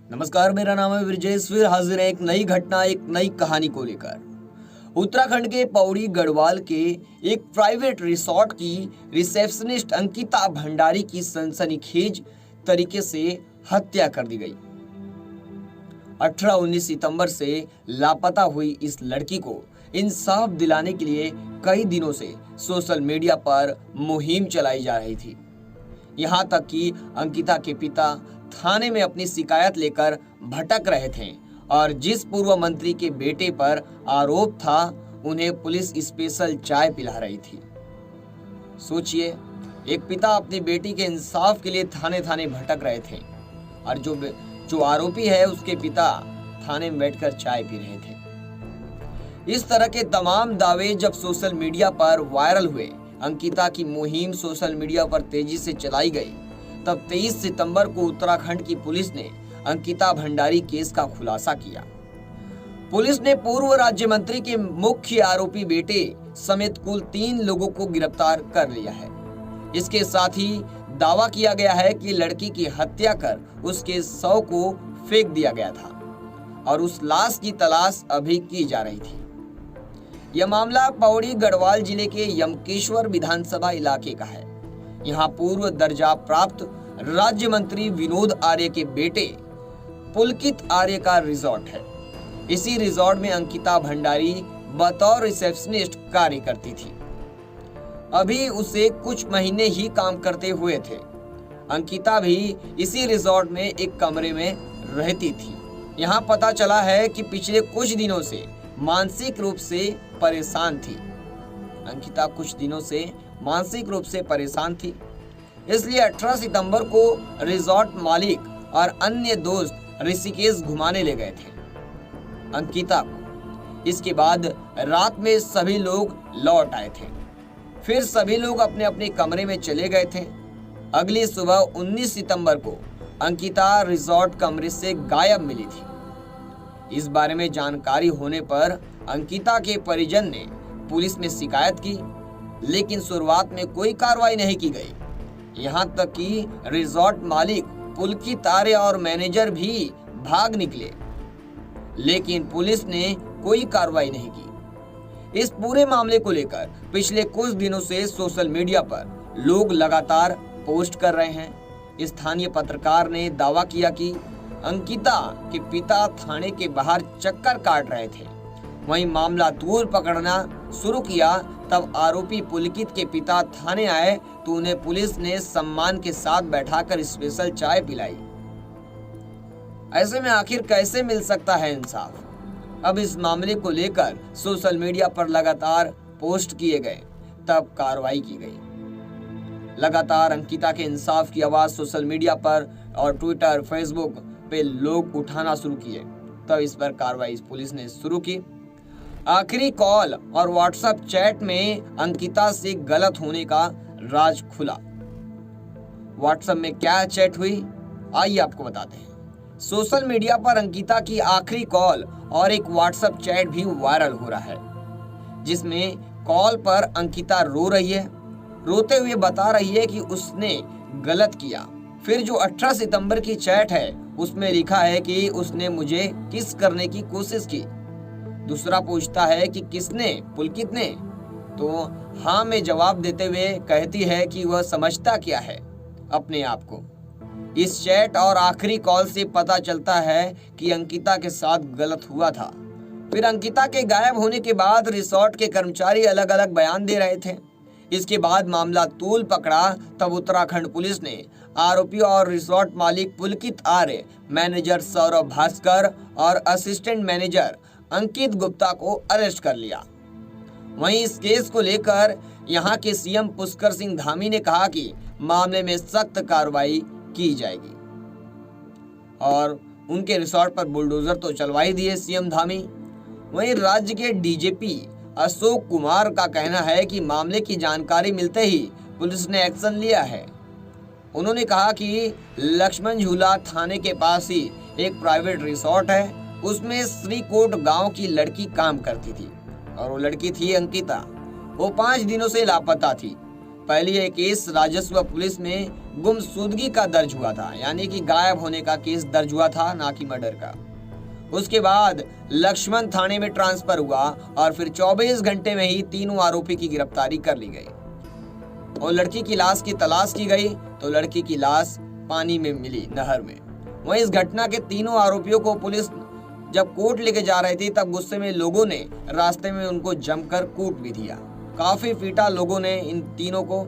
नमस्कार, मेरा नाम है ब्रजेश। फिर हाजिर है एक नई घटना, एक नई कहानी को लेकर। उत्तराखंड के पौड़ी गढ़वाल के एक प्राइवेट रिसोर्ट की रिसेप्शनिस्ट अंकिता भंडारी की सनसनीखेज तरीके से हत्या कर दी गई। 18-19 सितंबर से लापता हुई इस लड़की को इंसाफ दिलाने के लिए कई दिनों से सोशल मीडिया पर मुहिम चलाई जा रही थी। यहाँ तक कि अंकिता के पिता थाने में अपनी शिकायत लेकर भटक रहे थे और जिस पूर्व मंत्री के बेटे पर आरोप था उन्हें पुलिस स्पेशल चाय पिला रही थी। सोचिए, एक पिता अपनी बेटी के इंसाफ के लिए थाने थाने भटक रहे थे और जो आरोपी है उसके पिता थाने में बैठकर चाय पी रहे थे। इस तरह के तमाम दावे जब सोशल मीडिया पर वायरल हुए, अंकिता की मुहिम सोशल मीडिया पर तेजी से चलाई गई, तब 23 सितंबर को उत्तराखंड की पुलिस ने अंकिता भंडारी केस का खुलासा किया। पुलिस ने पूर्व राज्य मंत्री के मुख्य आरोपी बेटे समेत कुल 3 लोगों को गिरफ्तार कर लिया है। इसके साथ ही दावा किया गया है कि लड़की की हत्या कर उसके शव को फेंक दिया गया था और उस लाश की तलाश अभी की जा रही थी। यह मामला पौड़ी गढ़वाल जिले के यमकेश्वर विधानसभा इलाके का है। यहाँ पूर्व दर्जा प्राप्त राज्य मंत्री विनोद आर्य के बेटे पुलकित आर्य का रिजॉर्ट है। इसी रिजॉर्ट में अंकिता भंडारी बतौर रिसेप्शनिस्ट कार्य करती थी। अभी उसे कुछ महीने ही काम करते हुए थे। अंकिता भी इसी रिजॉर्ट में एक कमरे में रहती थी। यहाँ पता चला है कि पिछले कुछ दिनों से मानसिक रूप से परेशान थी। अंकिता कुछ दिनों से मानसिक रूप से परेशान थी, इसलिए 18 सितंबर को रिजॉर्ट मालिक और अन्य दोस्त ऋषिकेश घुमाने ले गए थे अंकिता को। इसके बाद रात में सभी लोग लौट आए थे। फिर सभी लोग अपने अपने कमरे में चले गए थे। अगली सुबह 19 सितंबर को अंकिता रिजॉर्ट कमरे से गायब मिली थी। इस बारे में जानकारी होने पर अंकिता के परिजन ने पुलिस में शिकायत की, लेकिन शुरुआत में कोई कार्रवाई नहीं की गई। यहाँ तक कि रिजॉर्ट मालिक पुलकित आर्य और मैनेजर भी भाग निकले, लेकिन पुलिस ने कोई कार्रवाई नहीं की। इस पूरे मामले को लेकर पिछले कुछ दिनों से सोशल मीडिया पर लोग लगातार पोस्ट कर रहे हैं। स्थानीय पत्रकार ने दावा किया कि अंकिता के पिता थाने के बाहर चक्कर काट रहे थे। वहीं मामला तूल पकड़ना शुरू किया, तब आरोपी पुलकित के पिता थाने आए तो उन्हें पुलिस ने सम्मान के साथ बैठाकर स्पेशल चाय पिलाई। ऐसे में आखिर कैसे मिल सकता है इंसाफ? अब इस मामले को लेकर सोशल मीडिया पर लगातार पोस्ट किए गए, तब कार्रवाई की गई। लगातार अंकिता के इंसाफ की आवाज सोशल मीडिया पर और ट्विटर, फेसबुक पे लोग उठाना शुरू किए, तब इस पर कार्रवाई पुलिस ने शुरू की। आखिरी कॉल और व्हाट्सएप चैट में अंकिता से गलत होने का राज खुला। व्हाट्सएप में क्या चैट हुई, आइए आपको बताते हैं। सोशल मीडिया पर अंकिता की आखिरी कॉल और एक व्हाट्सएप चैट भी वायरल हो रहा है, जिसमें कॉल पर अंकिता रो रही है, रोते हुए बता रही है कि उसने गलत किया। फिर जो 18 सितंबर की चैट है उसमें लिखा है कि उसने मुझे किस करने की कोशिश की। दूसरा पूछता है कि किसने? पुलकित ने। तो हाँ में जवाब देते हुए कहती है कि वह समझता क्या है अपने आप को। इस चैट और आखिरी कॉल से पता चलता है कि अंकिता के साथ गलत हुआ था। फिर अंकिता के गायब होने के बाद रिसोर्ट के कर्मचारी अलग अलग बयान दे रहे थे। इसके बाद मामला तूल पकड़ा, तब उत्तराखंड पुलिस ने आरोपी और रिसोर्ट मालिक पुलकित आर्य, मैनेजर सौरभ भास्कर और असिस्टेंट मैनेजर अंकित गुप्ता को अरेस्ट कर लिया। वहीं इस केस को लेकर यहां के सीएम पुष्कर सिंह धामी ने कहा कि मामले में सख्त कार्रवाई की जाएगी और उनके रिसोर्ट पर बुलडोजर तो चलवा ही दिए सीएम धामी। वहीं राज्य के डीजीपी अशोक कुमार का कहना है कि मामले की जानकारी मिलते ही पुलिस ने एक्शन लिया है। उन्होंने कहा कि लक्ष्मण झूला थाने के पास ही एक प्राइवेट रिसोर्ट है, उसमें श्रीकोट गांव की लड़की काम करती थी और वो लड़की थी अंकिता। वो 5 दिनों से लापता थी। पहले यह केस राजस्व पुलिस में गुमशुदगी का दर्ज हुआ था, यानी कि गायब होने का केस दर्ज हुआ था, ना कि मर्डर का। उसके बाद लक्ष्मण थाने में ट्रांसफर हुआ और फिर 24 घंटे में ही तीनों आरोपी की गिरफ्तारी कर ली गई और लड़की की लाश की तलाश की गई तो लड़की की लाश पानी में मिली, नहर में। वहीं इस घटना के तीनों आरोपियों को पुलिस जब कोर्ट लेके जा रही थी तब गुस्से में लोगों ने रास्ते में उनको जमकर कूट भी दिया। काफी पीटा लोगों ने इन तीनों को।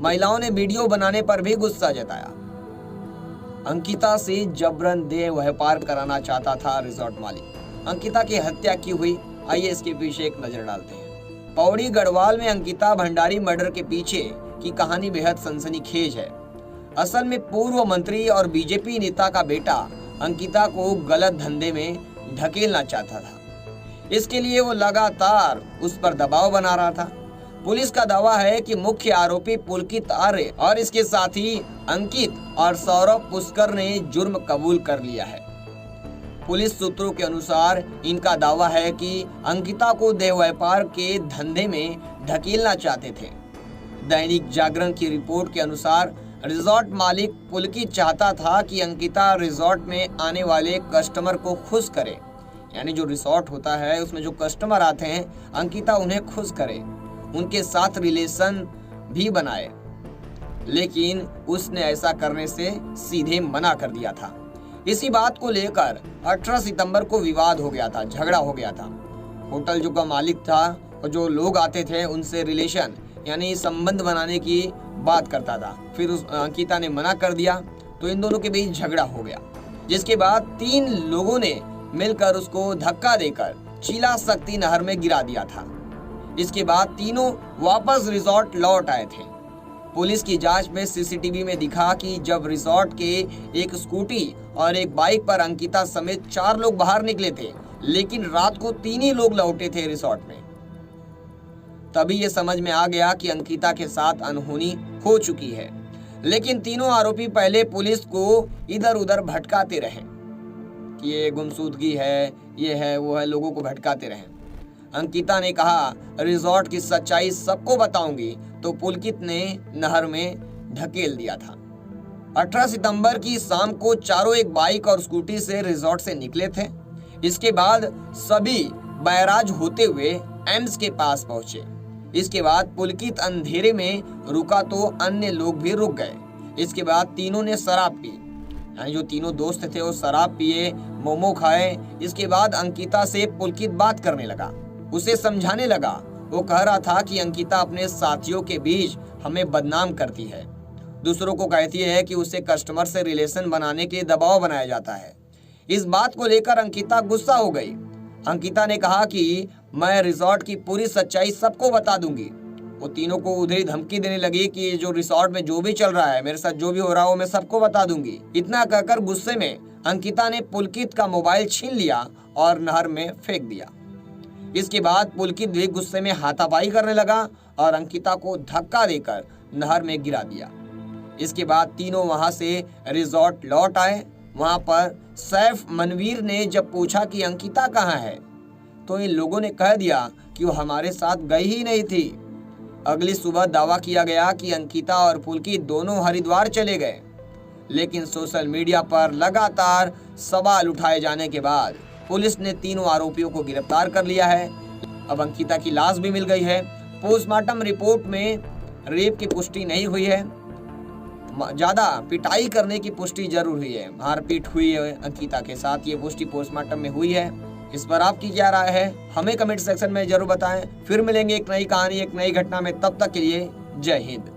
महिलाओं ने वीडियो बनाने पर भी गुस्सा जताया। अंकिता से जबरन देह व्यापार कराना चाहता था रिजॉर्ट मालिक। अंकिता की हत्या की हुई, आइए इसके पीछे एक नजर डालते हैं। पौड़ी गढ़वाल में अंकिता भंडारी मर्डर के पीछे की कहानी बेहद सनसनीखेज है। असल में पूर्व मंत्री और बीजेपी नेता का बेटा अंकिता को गलत धंधे में ढकेलना चाहता था। इसके लिए वो लगातार उस पर दबाव बना रहा था। पुलिस का दावा है कि मुख्य आरोपी पुलकित आर्य और इसके साथी अंकित और सौरभ पुष्कर ने जुर्म कबूल कर लिया है। पुलिस सूत्रों के अनुसार इनका दावा है कि अंकिता को देह व्यापार के धंधे में ढकेलना चाहते थे। दैनिक जागरण की रिपोर्ट के अनुसार रिजॉर्ट मालिक पुलकित चाहता था कि अंकिता रिजॉर्ट में आने वाले कस्टमर को खुश करे, यानी जो रिसोर्ट होता है उसमें जो कस्टमर आते हैं अंकिता उन्हें खुश करे, उनके साथ रिलेशन भी बनाए। लेकिन उसने ऐसा करने से सीधे मना कर दिया था। इसी बात को लेकर 18 सितंबर को विवाद हो गया था, झगड़ा हो गया था। होटल जो का मालिक था और जो लोग आते थे उनसे रिलेशन यानी संबंध बनाने की बात करता था। फिर उस अंकिता ने मना कर दिया तो इन दोनों के बीच झगड़ा हो गया, जिसके बाद 3 लोगों ने मिलकर उसको धक्का देकर चीला शक्ति नहर में गिरा दिया था। इसके बाद तीनों वापस रिजॉर्ट लौट आए थे। पुलिस की जांच में सीसीटीवी में दिखा कि जब रिजॉर्ट के एक स्कूटी और एक बाइक पर अंकिता समेत 4 लोग बाहर निकले थे, लेकिन रात को 3 ही लोग लौटे थे रिजॉर्ट में। तभी ये समझ में आ गया कि अंकिता के साथ अनहोनी हो चुकी है। लेकिन तीनों आरोपी पहले पुलिस को इधर उधर भटकाते रहे कि ये गुमशुदगी है, ये है, वो है, लोगों को भटकाते रहे। अंकिता ने कहा रिजॉर्ट की सच्चाई सबको बताऊंगी, तो पुलकित ने नहर में ढकेल दिया था। 18 सितंबर की शाम को चारों एक बाइक और स्कूटी से रिजॉर्ट से निकले थे। इसके बाद सभी बैराज होते हुए एम्स के पास पहुंचे। इसके बाद पुलकित अंधेरे में रुका तो अन्य लोग भी रुक गए। इसके बाद तीनों ने शराब पी, यानी जो तीनों दोस्त थे वो शराब पिए, मोमो खाए। इसके बाद अंकिता से पुलकित बात करने लगा, उसे समझाने लगा। वो कह रहा था कि अंकिता अपने साथियों के बीच हमें बदनाम करती है, दूसरों को कहती है कि उसे कस्टमर से रिलेशन बनाने के लिए दबाव बनाया जाता है। इस बात को लेकर अंकिता गुस्सा हो गई। अंकिता ने कहा कि मैं रिजॉर्ट की पूरी सच्चाई सबको बता दूंगी। वो तीनों को उधर धमकी देने लगी कि जो रिसोर्ट में जो भी चल रहा है, मेरे साथ जो भी हो रहा है, वो मैं सबको बता दूंगी। इतना कहकर गुस्से में अंकिता ने पुलकित का मोबाइल छीन लिया और नहर में फेंक दिया। इसके बाद पुलकित भी गुस्से में हाथापाई करने लगा और अंकिता को धक्का देकर नहर में गिरा दिया। इसके बाद तीनों वहां से रिजॉर्ट लौट आए। वहां पर सैफ मनवीर ने जब पूछा कि अंकिता कहाँ है, तो इन लोगों ने कह दिया कि वो हमारे साथ गई ही नहीं थी। अगली सुबह दावा किया गया कि अंकिता और पुलकित दोनों हरिद्वार चले गए। लेकिन सोशल मीडिया पर लगातार सवाल उठाए जाने के बाद पुलिस ने तीनों आरोपियों को गिरफ्तार कर लिया है। अब अंकिता की लाश भी मिल गई है। पोस्टमार्टम रिपोर्ट में रेप की पुष्टि नहीं हुई है, ज्यादा पिटाई करने की पुष्टि जरूर हुई है, मारपीट हुई है अंकिता के साथ, ये पुष्टि पोस्टमार्टम में हुई है। इस पर आपकी क्या राय है हमें कमेंट सेक्शन में जरूर बताएं। फिर मिलेंगे एक नई कहानी, एक नई घटना में, तब तक के लिए जय हिंद।